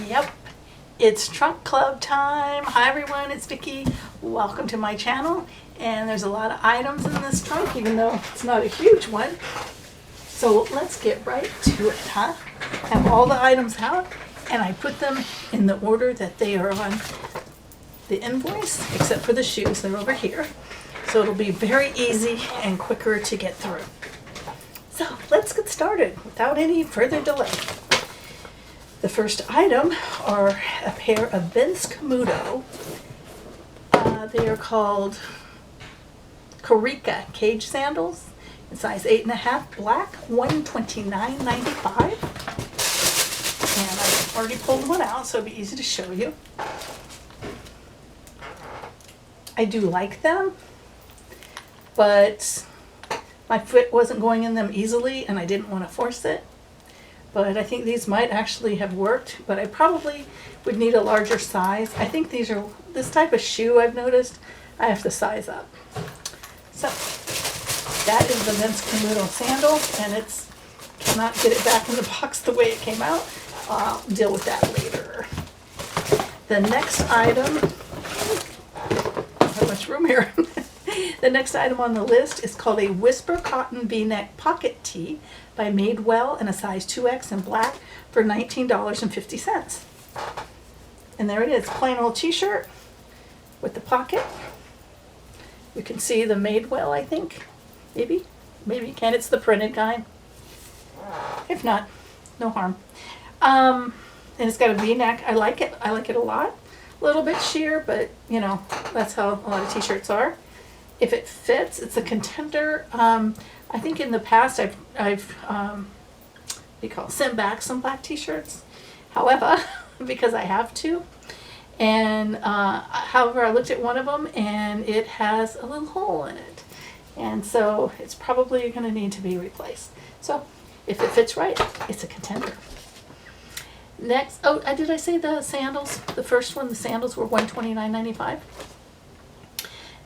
Yep, it's trunk club time. Hi everyone, it's Vicki. Welcome to my channel. And there's a lot of items in this trunk, even though it's not a huge one. So let's get right to it, huh? I have all the items out, and I put them in the order that they are on the invoice, except for the shoes. They're over here. So it'll be very easy and quicker to get through. So let's get started without any further delay. The first item are a pair of Vince Camuto. They are called Carica cage sandals in size 8.5, black, $129.95. And I've already pulled one out, so it'll be easy to show you. I do like them, but my foot wasn't going in them easily and I didn't want to force it. But I think these might actually have worked, but I probably would need a larger size. I think these are, this type of shoe I've noticed, I have to size up. So that is the Vince Camuto sandal, and it's, cannot get it back in the box the way it came out. I'll deal with that later. The next item, I don't have much room here. The next item on the list is called a Whisper Cotton V-neck pocket tee by Madewell in a size 2X in black for $19.50. And there it is, plain old t-shirt with the pocket. You can see the Madewell, I think. Maybe you can. It's the printed kind. If not, no harm. And it's got a V-neck. I like it. I like it a lot. A little bit sheer, but you know, that's how a lot of t-shirts are. If it fits, it's a contender. I think in the past I've sent back some black t-shirts. However, because I have to, and however, I looked at one of them and it has a little hole in it, and so it's probably going to need to be replaced. So if it fits right, it's a contender. Next, did I say the sandals? The first one, the sandals were $129.95.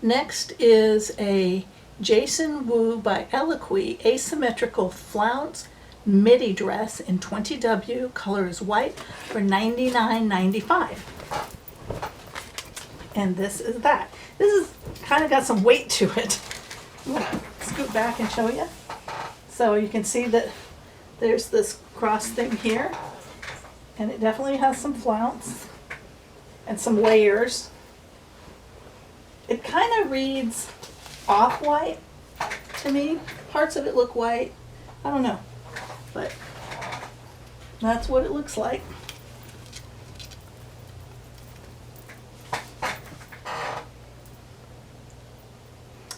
Next is a Jason Wu by Eloquy asymmetrical flounce midi dress in 20W, color is white, for $99.95. And this is that. This is kind of got some weight to it. I'm going to scoot back and show you. So you can see that there's this cross thing here, and it definitely has some flounce and some layers. It kind of reads off-white to me. Parts of it look white. I don't know. But that's what it looks like.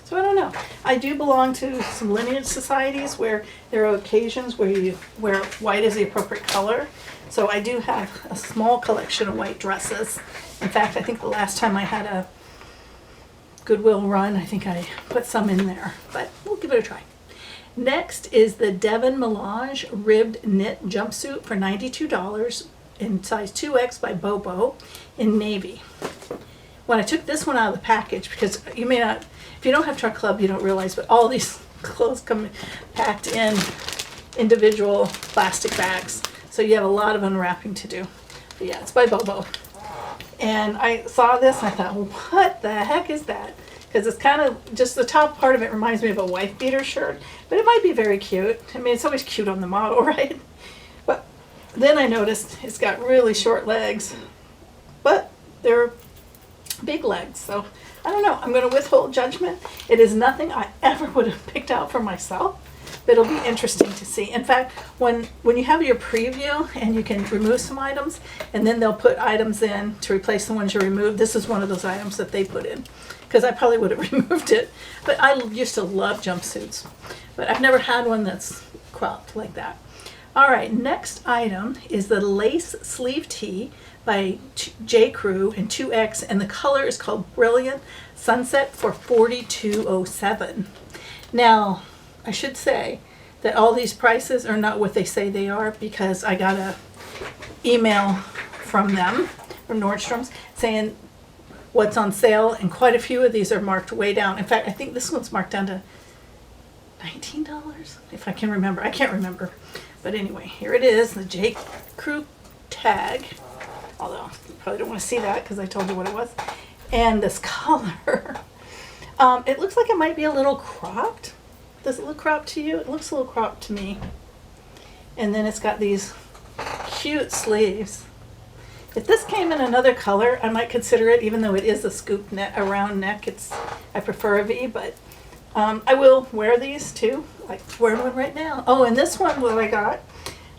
So I don't know. I do belong to some lineage societies where there are occasions where white is the appropriate color. So I do have a small collection of white dresses. In fact, I think the last time I had a Goodwill run, I think I put some in there, but we'll give it a try. Next is the Devon Melange ribbed knit jumpsuit for $92 in size 2X by Bobo in navy. When I took this one out of the package, because you may not, if you don't have Truck Club, you don't realize, but all these clothes come packed in individual plastic bags, so you have a lot of unwrapping to do. But yeah, it's by Bobo. And I saw this and I thought, what the heck is that? Because it's kind of, just the top part of it reminds me of a wife beater shirt, but it might be very cute. I mean, it's always cute on the model, right? But then I noticed it's got really short legs, but they're big legs. So I don't know. I'm going to withhold judgment. It is nothing I ever would have picked out for myself. But it'll be interesting to see. In fact, when you have your preview and you can remove some items, and then they'll put items in to replace the ones you removed, this is one of those items that they put in, because I probably would have removed it. But I used to love jumpsuits, but I've never had one that's cropped like that. All right, next item is the lace sleeve tee by J. Crew in 2X, and the color is called Brilliant Sunset for $42.07. Now, I should say that all these prices are not what they say they are, because I got a email from them, from Nordstrom's, saying what's on sale, and quite a few of these are marked way down. In fact, I think this one's marked down to $19, if I can remember. I can't remember. But anyway, here it is, the J. Crew tag. although you probably don't want to see that because I told you what it was. And this color, it looks like it might be a little cropped. Does it look cropped to you? It looks a little cropped to me. And then it's got these cute sleeves. If this came in another color, I might consider it, even though it is a scoop neck, a round neck. I prefer a V, but I will wear these too, like wearing one right now. Oh, and this one that I got,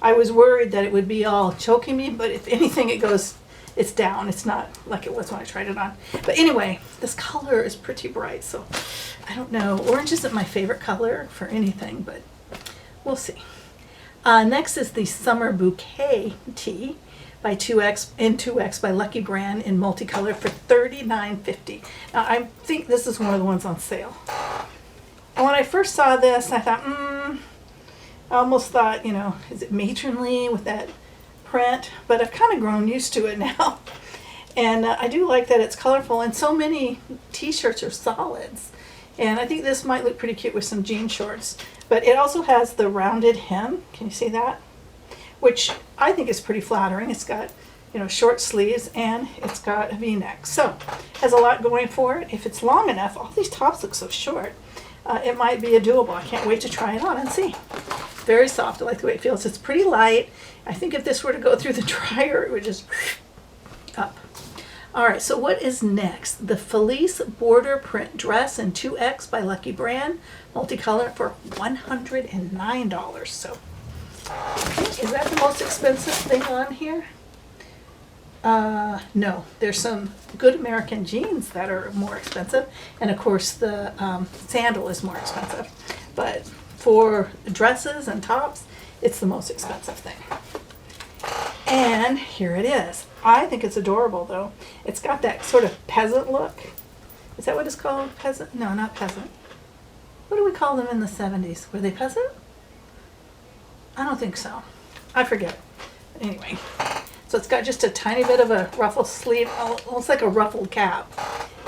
I was worried that it would be all choking me, but if anything, it's down. It's not like it was when I tried it on. But anyway, this color is pretty bright, so I don't know. Orange isn't my favorite color for anything, but we'll see. Next is the Summer Bouquet Tee by 2X by Lucky Brand in multicolor for $39.50. Now I think this is one of the ones on sale. And when I first saw this, I thought, I almost thought, is it matronly with that print? But I've kind of grown used to it now. And I do like that it's colorful, and so many t-shirts are solids. And I think this might look pretty cute with some jean shorts. But it also has the rounded hem. Can you see that? Which I think is pretty flattering. It's got, short sleeves, and it's got a V-neck. So, has a lot going for it. If it's long enough, all these tops look so short. It might be a doable. I can't wait to try it on and see. Very soft. I like the way it feels. It's pretty light. I think if this were to go through the dryer, it would just up. All right, so what is next? The Felice Border Print Dress in 2X by Lucky Brand, multicolor for $109. So, is that the most expensive thing on here? No, there's some good American jeans that are more expensive, and of course the sandal is more expensive. But for dresses and tops, it's the most expensive thing. And here it is. I think it's adorable, though. It's got that sort of peasant look. Is that what it's called? Peasant? No, not peasant. What do we call them in the 70s? Were they peasant? I don't think so. I forget. Anyway, so it's got just a tiny bit of a ruffled sleeve, almost like a ruffled cap.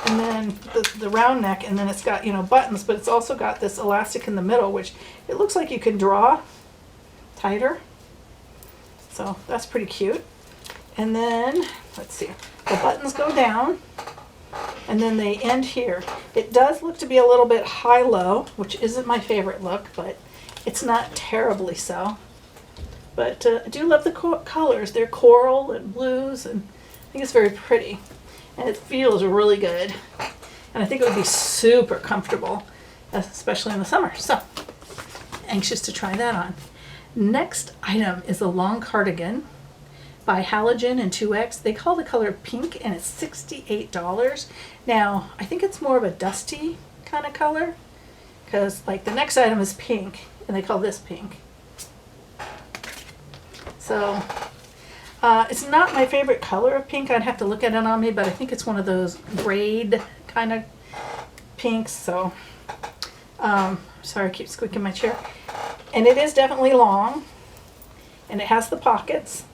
And then the round neck, and then it's got, buttons, but it's also got this elastic in the middle, which it looks like you can draw tighter. So that's pretty cute. And then, let's see, the buttons go down, and then they end here. It does look to be a little bit high-low, which isn't my favorite look, but it's not terribly so. But I do love the colors. They're coral and blues, and I think it's very pretty. And it feels really good. And I think it would be super comfortable, especially in the summer. So, anxious to try that on. Next item is a long cardigan by Halogen in 2X. They call the color pink, and it's $68. Now, I think it's more of a dusty kind of color, because like the next item is pink, and they call this pink. So, it's not my favorite color of pink. I'd have to look at it on me, but I think it's one of those braid kind of pinks. So, sorry, I keep squeaking my chair. And it is definitely long, and it has the pockets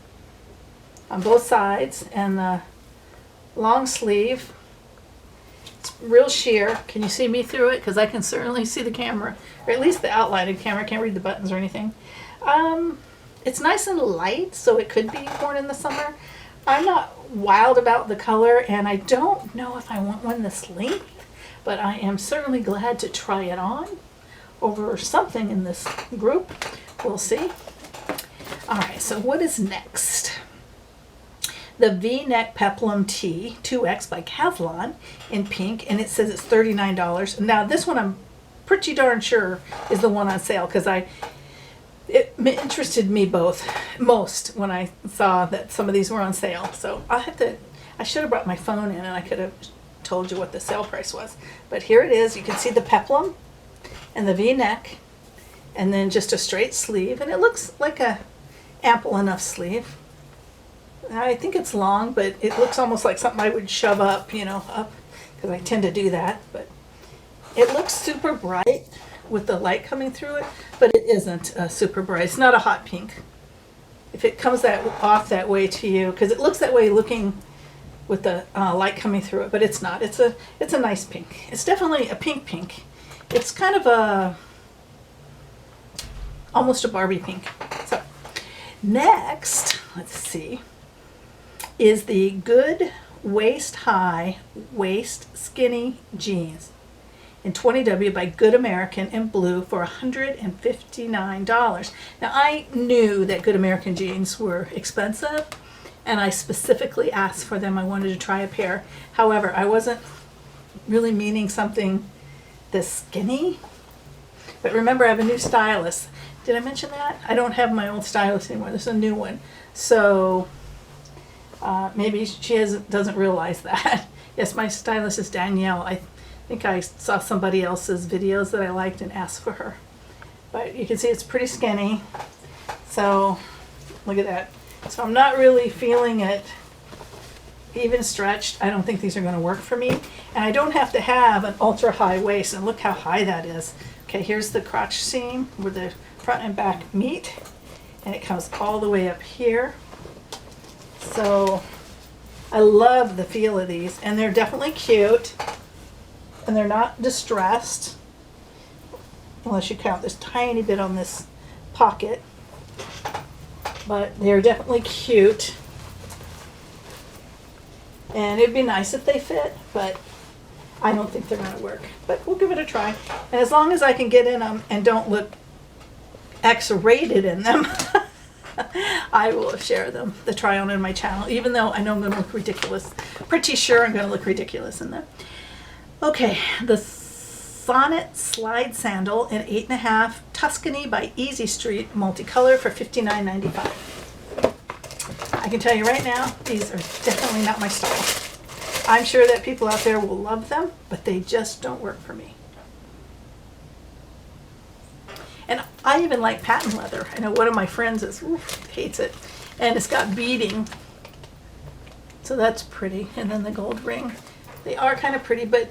on both sides, and the long sleeve. It's real sheer. Can you see me through it? Because I can certainly see the camera, or at least the outline of the camera. I can't read the buttons or anything. It's nice and light, so it could be worn in the summer. I'm not wild about the color, and I don't know if I want one this length, but I am certainly glad to try it on over something in this group. We'll see. All right, so what is next? The V-neck peplum tee 2X by Kevlon in pink, and it says it's $39. Now this one I'm pretty darn sure is the one on sale, because it interested me most when I saw that some of these were on sale. So I should have brought my phone in, and I could have told you what the sale price was. But here it is. You can see the peplum and the V-neck, and then just a straight sleeve, and it looks like a ample enough sleeve. I think it's long, but it looks almost like something I would shove up, up, because I tend to do that. But it looks super bright with the light coming through it, but it isn't super bright. It's not a hot pink. If it comes off that way to you, because it looks that way looking with the light coming through it, but it's not. It's a nice pink. It's definitely a pink. It's kind of almost a Barbie pink. So next, let's see, is the Good Waist High Waist Skinny Jeans in 20W by Good American in blue for $159. Now I knew that Good American jeans were expensive, and I specifically asked for them. I wanted to try a pair. However, I wasn't really meaning something this skinny. But remember, I have a new stylist. Did I mention that? I don't have my old stylist anymore. There's a new one. So maybe she doesn't realize that. Yes, my stylist is Danielle. I think I saw somebody else's videos that I liked and asked for her. But you can see it's pretty skinny. So look at that. So I'm not really feeling it even stretched. I don't think these are going to work for me. And I don't have to have an ultra high waist. And look how high that is. Okay, here's the crotch seam where the front and back meet. And it comes all the way up here. So I love the feel of these. And they're definitely cute. And they're not distressed. Unless you count this tiny bit on this pocket. But they're definitely cute. And it'd be nice if they fit, but I don't think they're going to work. But we'll give it a try. And as long as I can get in them and don't look X-rated in them, I will share them, the try on in my channel, even though I know I'm going to look ridiculous. Pretty sure I'm going to look ridiculous in them. Okay, the Sonnet Slide Sandal in 8.5 Tuscany by Easy Street multicolor for $59.95. I can tell you right now, these are definitely not my style. I'm sure that people out there will love them, but they just don't work for me. And I even like patent leather. I know one of my friends hates it, and it's got beading, so that's pretty. And then the gold ring. They are kind of pretty, but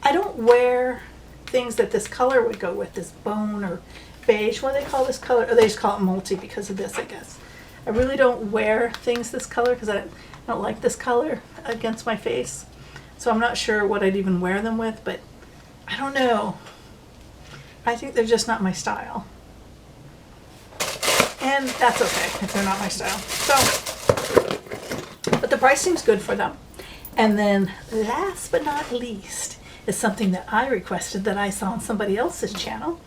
I don't wear things that this color would go with, this bone or beige. What do they call this color? Or they just call it multi because of this, I guess. I really don't wear things this color because I don't like this color against my face. So I'm not sure what I'd even wear them with, but I don't know. I think they're just not my style. And that's okay if they're not my style. So, but the price seems good for them. And then last but not least is something that I requested that I saw on somebody else's channel,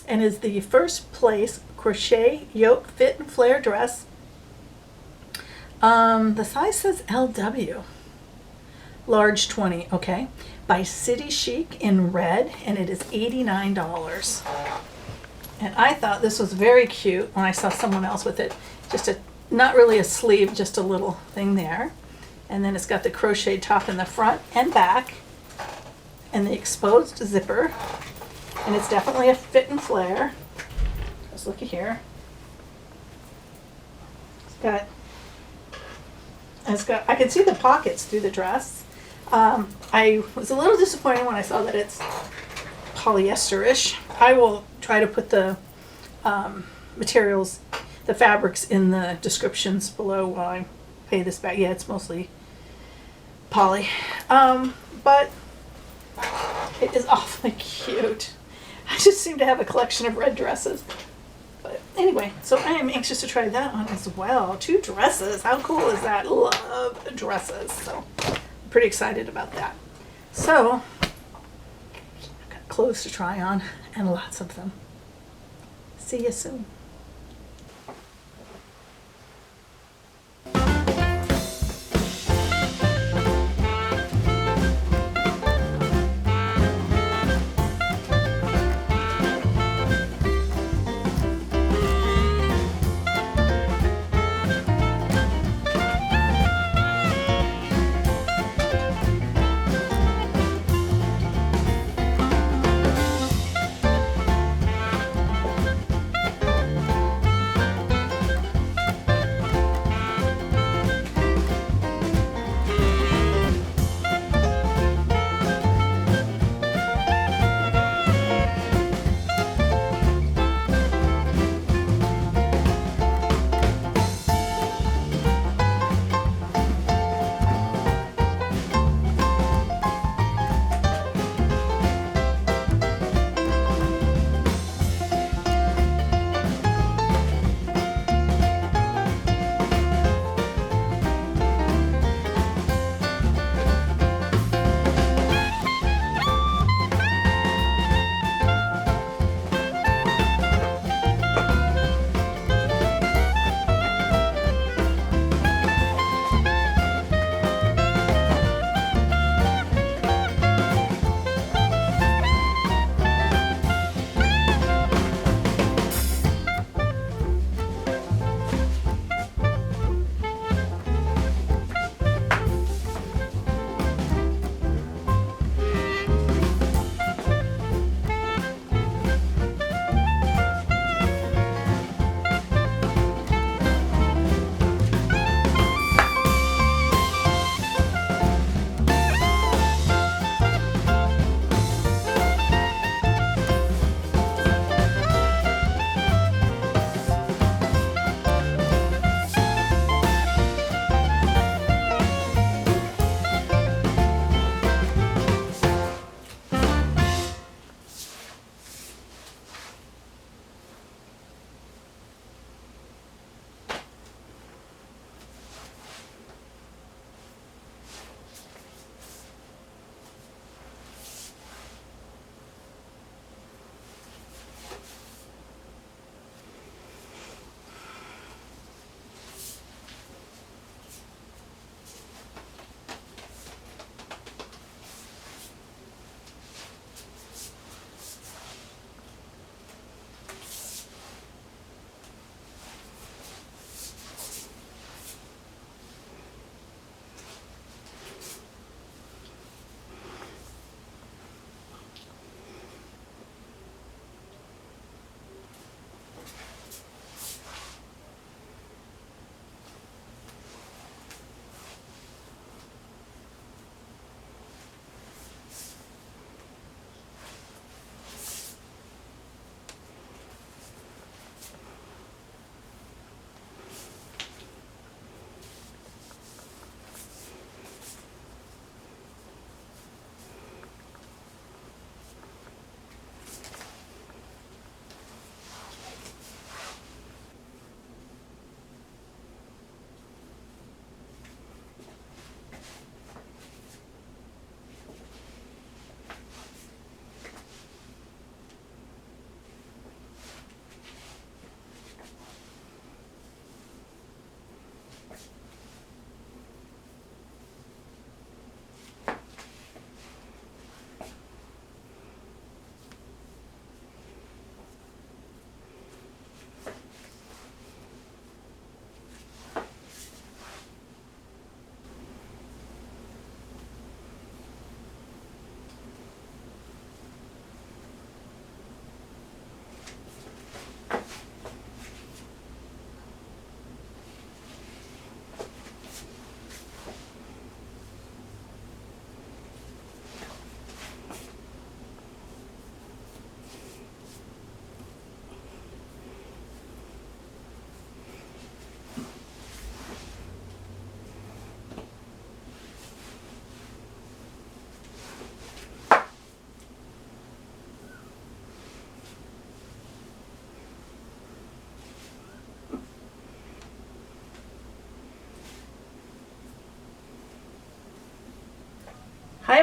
and is the First Place Crochet Yoke Fit and Flare Dress. The size says LW, large 20, okay, by City Chic in red, and it is $89. And I thought this was very cute when I saw someone else with it. Just not really a sleeve, just a little thing there. And then it's got the crochet top in the front and back, and the exposed zipper. And it's definitely a fit and flare. Let's look at here. I can see the pockets through the dress. I was a little disappointed when I saw that it's polyester-ish. I will try to put the materials, the fabrics in the descriptions below while I pay this back. Yeah, it's mostly poly. But it is awfully cute. I just seem to have a collection of red dresses. But anyway, so I am anxious to try that on as well. 2 dresses. How cool is that? Love dresses. So I'm pretty excited about that. So I've got clothes to try on, and lots of them. See you soon.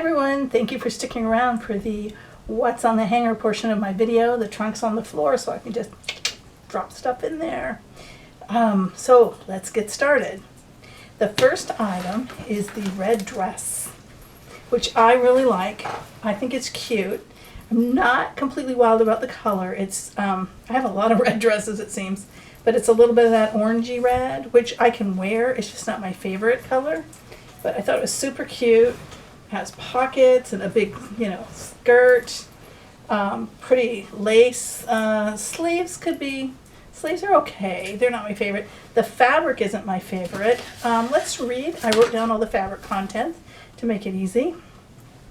everyone, thank you for sticking around for the what's on the hanger portion of my video. The trunk's on the floor so I can just drop stuff in there. So let's get started. The first item is the red dress, which I really like. I think it's cute. I'm not completely wild about the color. It's I have a lot of red dresses, it seems, but it's a little bit of that orangey red, which I can wear. It's just not my favorite color, but I thought it was super cute. It has pockets and a big, skirt, pretty lace. Sleeves are okay. They're not my favorite. The fabric isn't my favorite. Let's read. I wrote down all the fabric content to make it easy.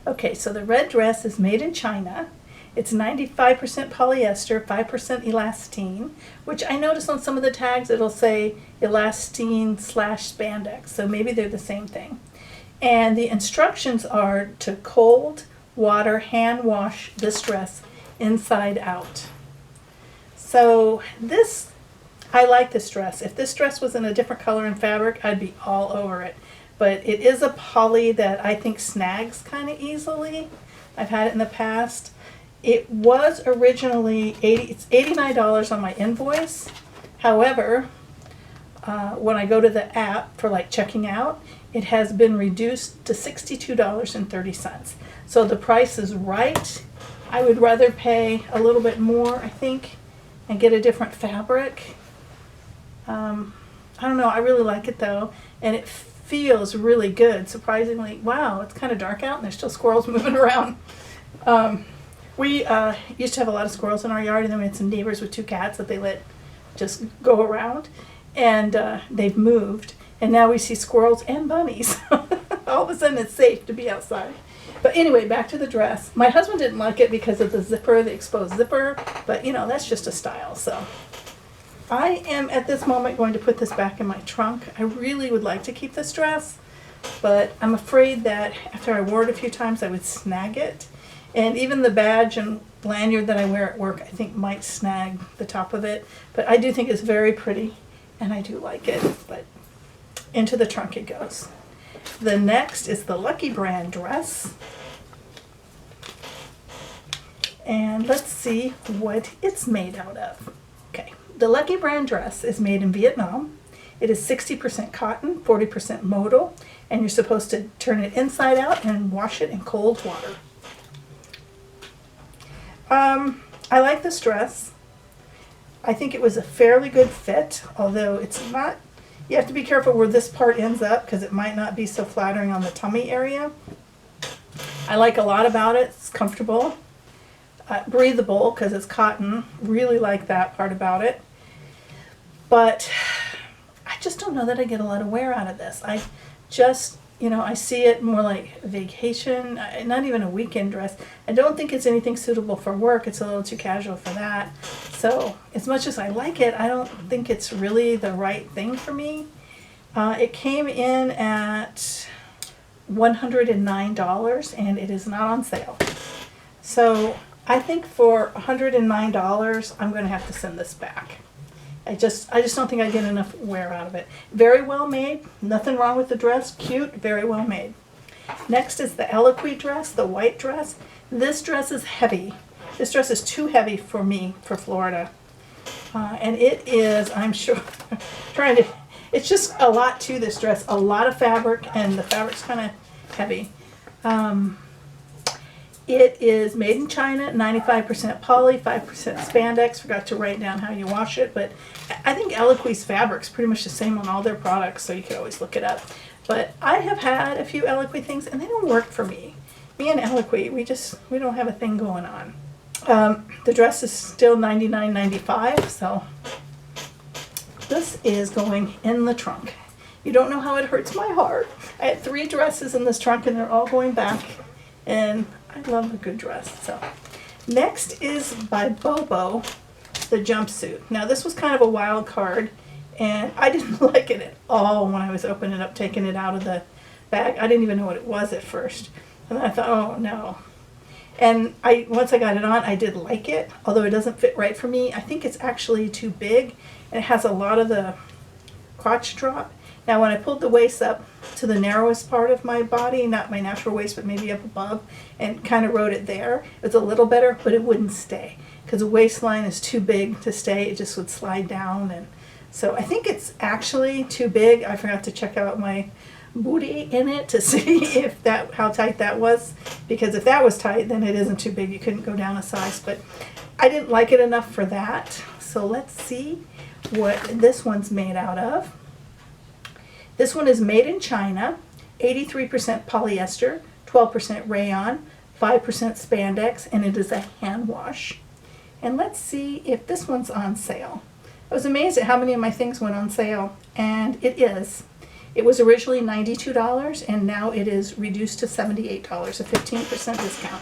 Okay, so the red dress is made in China. It's 95% polyester, 5% elastane, which I noticed on some of the tags it'll say elastane/spandex, so maybe they're the same thing. And the instructions are to cold water hand wash this dress inside out. So I like this dress. If this dress was in a different color and fabric, I'd be all over it. But it is a poly that I think snags kind of easily. I've had it in the past. It was originally it's $89 on my invoice. However, when I go to the app for checking out, it has been reduced to $62.30. So the price is right. I would rather pay a little bit more, I think, and get a different fabric. I don't know, I really like it though, and it feels really good, surprisingly. Wow, it's kind of dark out and there's still squirrels moving around. We used to have a lot of squirrels in our yard, and then we had some neighbors with 2 cats that they let just go around, and they've moved, and now we see squirrels and bunnies. All of a sudden it's safe to be outside. But anyway, back to the dress. My husband didn't like it because of the zipper, the exposed zipper, but that's just a style. So I am at this moment going to put this back in my trunk. I really would like to keep this dress, but I'm afraid that after I wore it a few times I would snag it. And even the badge and lanyard that I wear at work, I think might snag the top of it. But I do think it's very pretty, and I do like it. But into the trunk it goes. The next is the Lucky Brand dress. And let's see what it's made out of. Okay, the Lucky Brand dress is made in Vietnam. It is 60% cotton, 40% modal, and you're supposed to turn it inside out and wash it in cold water. I like this dress. I think it was a fairly good fit, although it's not, you have to be careful where this part ends up because it might not be so flattering on the tummy area. I like a lot about it. It's comfortable, breathable because it's cotton. Really like that part about it. But I just don't know that I get a lot of wear out of this. I just, I see it more like a vacation, not even a weekend dress. I don't think it's anything suitable for work. It's a little too casual for that. So as much as I like it, I don't think it's really the right thing for me. It came in at $109 and it is not on sale. So I think for $109, I'm going to have to send this back. I just don't think I get enough wear out of it. Very well made. Nothing wrong with the dress. Cute. Very well made. Next is the Eloquy dress, the white dress. This dress is heavy. This dress is too heavy for me for Florida. And it is, I'm sure, it's just a lot to this dress. A lot of fabric, and the fabric's kind of heavy. It is made in China, 95% poly, 5% spandex. Forgot to write down how you wash it, but I think Eloquy's fabric's pretty much the same on all their products, so you could always look it up. But I have had a few Eloquy things, and they don't work for me. Me and Eloquy, we don't have a thing going on. The dress is still $99.95, so this is going in the trunk. You don't know how it hurts my heart. I had 3 dresses in this trunk, and they're all going back, and I love a good dress. So next is by Bobo, the jumpsuit. Now this was kind of a wild card, and I didn't like it at all when I was opening it up, taking it out of the bag. I didn't even know what it was at first, and then I thought, oh no. And once I got it on, I did like it, although it doesn't fit right for me. I think it's actually too big, and it has a lot of the crotch drop. Now when I pulled the waist up to the narrowest part of my body, not my natural waist, but maybe up above, and kind of wrote it there, it's a little better, but it wouldn't stay. Because the waistline is too big to stay, it just would slide down. And so I think it's actually too big. I forgot to check out my booty in it to see if that, how tight that was. Because if that was tight, then it isn't too big. You couldn't go down a size. But I didn't like it enough for that. So let's see what this one's made out of. This one is made in China, 83% polyester, 12% rayon, 5% spandex, and it is a hand wash. And let's see if this one's on sale. I was amazed at how many of my things went on sale, and it is. It was originally $92, and now it is reduced to $78, a 15% discount.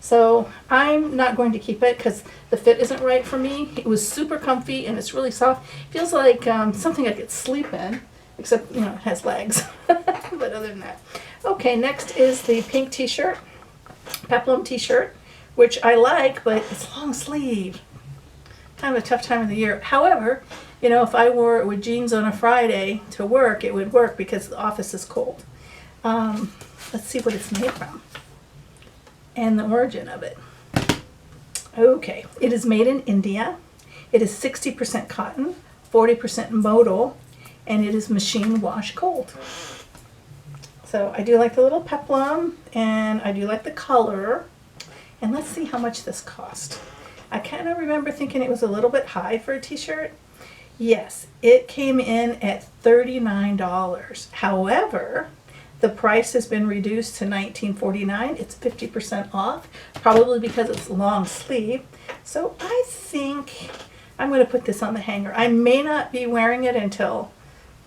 So I'm not going to keep it because the fit isn't right for me. It was super comfy, and it's really soft. It feels like something I could sleep in, except, you know, it has legs. But other than that. Okay, next is the pink t-shirt, peplum t-shirt, which I like, but it's long sleeve. Kind of a tough time of the year. However, you know, if I wore it with jeans on a Friday to work, it would work because the office is cold. Let's see what it's made from and the origin of it. Okay, it is made in India. It is 60% cotton, 40% modal, and it is machine wash cold. So I do like the little peplum, and I do like the color. And let's see how much this cost. I kind of remember thinking it was a little bit high for a t-shirt. Yes, it came in at $39. However, the price has been reduced to $19.49. It's 50% off, probably because it's long sleeve. So I think I'm going to put this on the hanger. I may not be wearing it until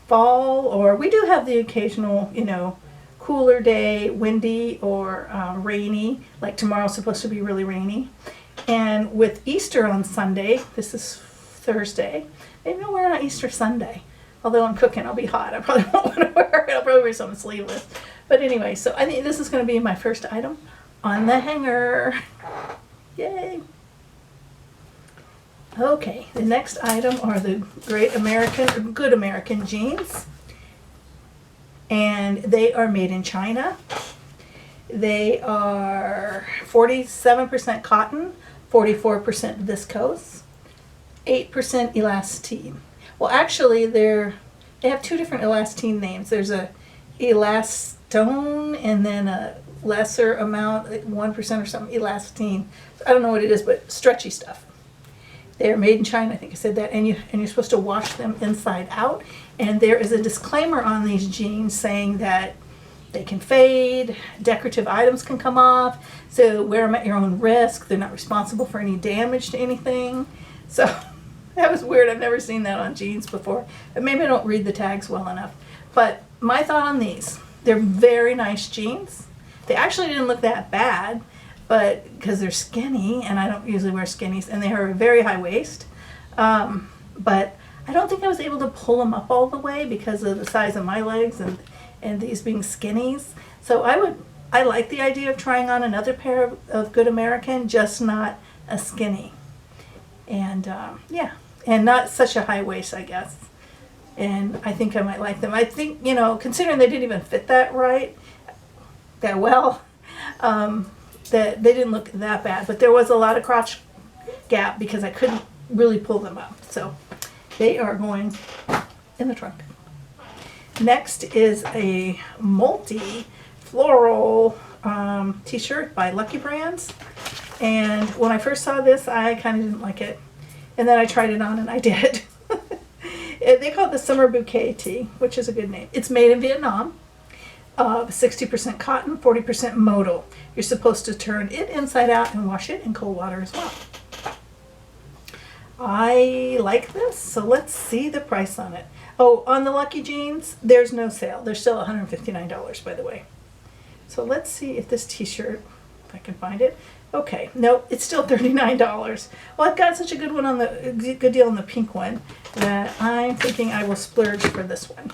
fall, or we do have the occasional, you know, cooler day, windy or rainy, like tomorrow's supposed to be really rainy. And with Easter on Sunday, this is Thursday, maybe I'll wear it on Easter Sunday. Although I'm cooking, I'll be hot. I probably won't want to wear it. I'll probably wear something sleeveless. But anyway, so I think this is going to be my first item on the hanger. Yay! Okay, the next item are the Good American jeans. And they are made in China. They are 47% cotton, 44% viscose, 8% elastine. Well, actually, they have two different elastine names. There's a elastone and then a lesser amount, like 1% or something, elastine. I don't know what it is, but stretchy stuff. They're made in China, I think I said that, and you're supposed to wash them inside out. And there is a disclaimer on these jeans saying that they can fade, decorative items can come off, so wear them at your own risk. They're not responsible for any damage to anything. So that was weird. I've never seen that on jeans before. Maybe I don't read the tags well enough. But my thought on these, they're very nice jeans. They actually didn't look that bad, but because they're skinny, and I don't usually wear skinnies, and they are a very high waist. But I don't think I was able to pull them up all the way because of the size of my legs and these being skinnies. So I like the idea of trying on another pair of Good American, just not a skinny. And yeah, and not such a high waist, I guess. And I think I might like them. I think, you know, considering they didn't even fit that well, that they didn't look that bad. But there was a lot of crotch gap because I couldn't really pull them up. So they are going in the trunk. Next is a multi-floral t-shirt by Lucky Brands. And when I first saw this, I kind of didn't like it. And then I tried it on and I did. They call it the Summer Bouquet Tee, which is a good name. It's made in Vietnam. 60% cotton, 40% modal. You're supposed to turn it inside out and wash it in cold water as well. I like this, so let's see the price on it. Oh, on the Lucky Jeans, there's no sale. They're still $159, by the way. So let's see if this t-shirt, if I can find it. Okay, no, it's still $39. Well, I've got such a good one on the good deal on the pink one that I'm thinking I will splurge for this one.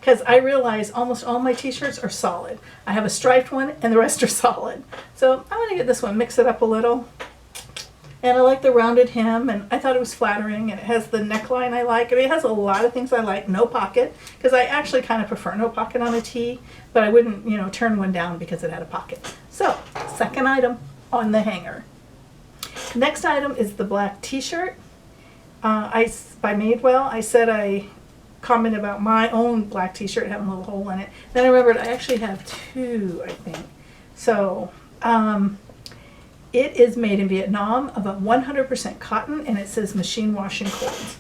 Because I realize almost all my t-shirts are solid. I have a striped one and the rest are solid. So I'm going to get this one, mix it up a little. And I like the rounded hem, and I thought it was flattering, and it has the neckline I like. I mean, it has a lot of things I like. No pocket, because I actually kind of prefer no pocket on a tee, but I wouldn't, you know, turn one down because it had a pocket. So, second item on the hanger. Next item is the black t-shirt. By Madewell. I said I commented about my own black t-shirt having a little hole in it. Then I remembered I actually have two, I think. So, it is made in Vietnam of a 100% cotton, and it says machine wash and cold.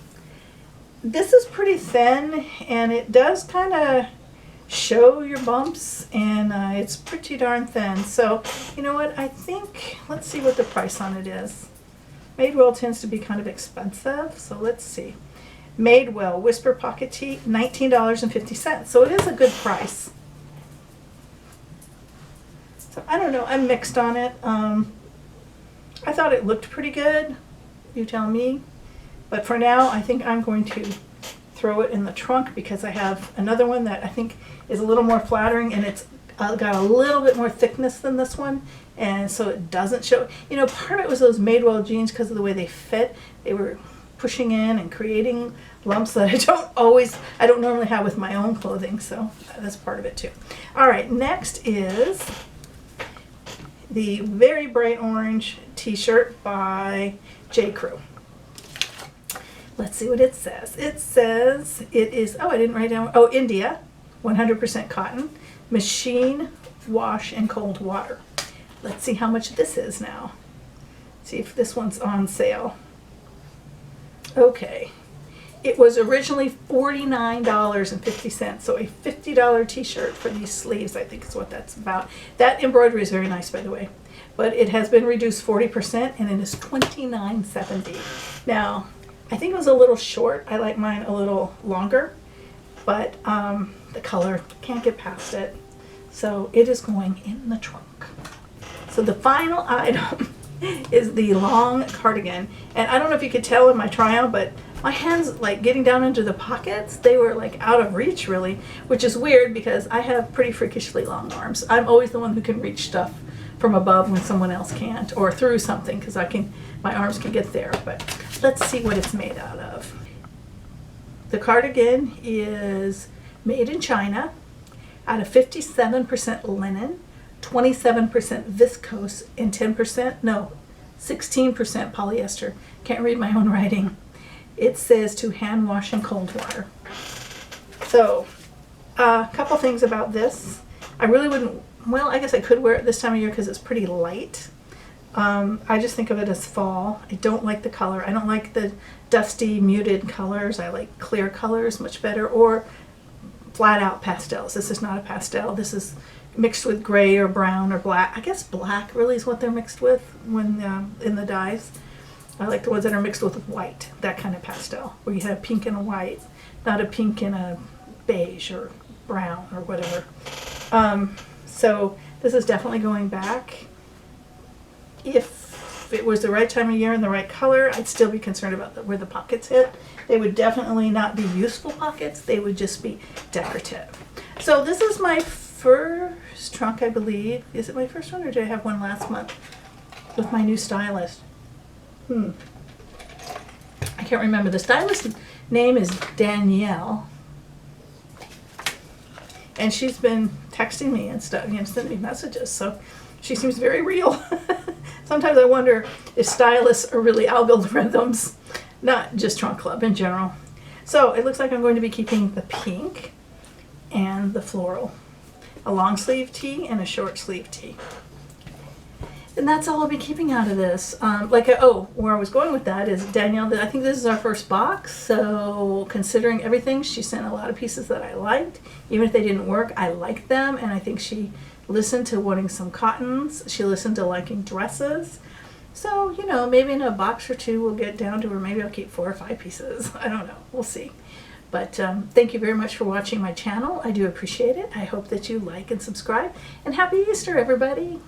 This is pretty thin, and it does kind of show your bumps, and it's pretty darn thin. So, you know what, I think, let's see what the price on it is. Madewell tends to be kind of expensive, so let's see. Madewell Whisper Pocket Tee, $19.50. So it is a good price. So I don't know, I'm mixed on it. I thought it looked pretty good, you tell me. But for now, I think I'm going to throw it in the trunk because I have another one that I think is a little more flattering, and it's got a little bit more thickness than this one, and so it doesn't show. You know, part of it was those Madewell jeans because of the way they fit. They were pushing in and creating lumps that I don't normally have with my own clothing, so that's part of it too. All right, next is the very bright orange t-shirt by J. Crew. Let's see what it says. It says it is, oh, I didn't write down, oh, India, 100% cotton, machine wash and cold water. Let's see how much this is now. See if this one's on sale. Okay. It was originally $49.50, so a $50 t-shirt for these sleeves, I think is what that's about. That embroidery is very nice, by the way. But it has been reduced 40%, and it is $29.70. Now, I think it was a little short. I like mine a little longer, but the color, can't get past it. So it is going in the trunk. So the final item is the long cardigan. And I don't know if you could tell in my try on, but my hands, like getting down into the pockets, they were like out of reach really, which is weird because I have pretty freakishly long arms. I'm always the one who can reach stuff from above when someone else can't, or through something, because my arms can get there. But let's see what it's made out of. The cardigan is made in China out of 57% linen, 27% viscose, and 16% polyester. Can't read my own writing. It says to hand wash in cold water. So, a couple things about this. I really wouldn't, well, I guess I could wear it this time of year because it's pretty light. I just think of it as fall. I don't like the color. I don't like the dusty, muted colors. I like clear colors much better, or flat out pastels. This is not a pastel. This is mixed with gray or brown or black. I guess black really is what they're mixed with when in the dyes. I like the ones that are mixed with white, that kind of pastel, where you have pink and a white, not a pink and a beige or brown or whatever. So this is definitely going back. If it was the right time of year and the right color, I'd still be concerned about where the pockets hit. They would definitely not be useful pockets. They would just be decorative. So this is my first trunk, I believe. Is it my first one, or did I have one last month with my new stylist? I can't remember. The stylist name is Danielle, and she's been texting me and stuff, sending me messages, so she seems very real. Sometimes I wonder if stylists are really algorithms, not just Trunk Club in general. So it looks like I'm going to be keeping the pink and the floral, a long sleeve tee and a short sleeve tee. And that's all I'll be keeping out of this. Where I was going with that is Danielle, I think this is our first box, so considering everything, she sent a lot of pieces that I liked. Even if they didn't work, I liked them, and I think she listened to wanting some cottons. She listened to liking dresses. So, maybe in a box or two we'll get down to where maybe I'll keep 4 or 5 pieces. I don't know. We'll see. But thank you very much for watching my channel. I do appreciate it. I hope that you like and subscribe. And happy Easter, everybody.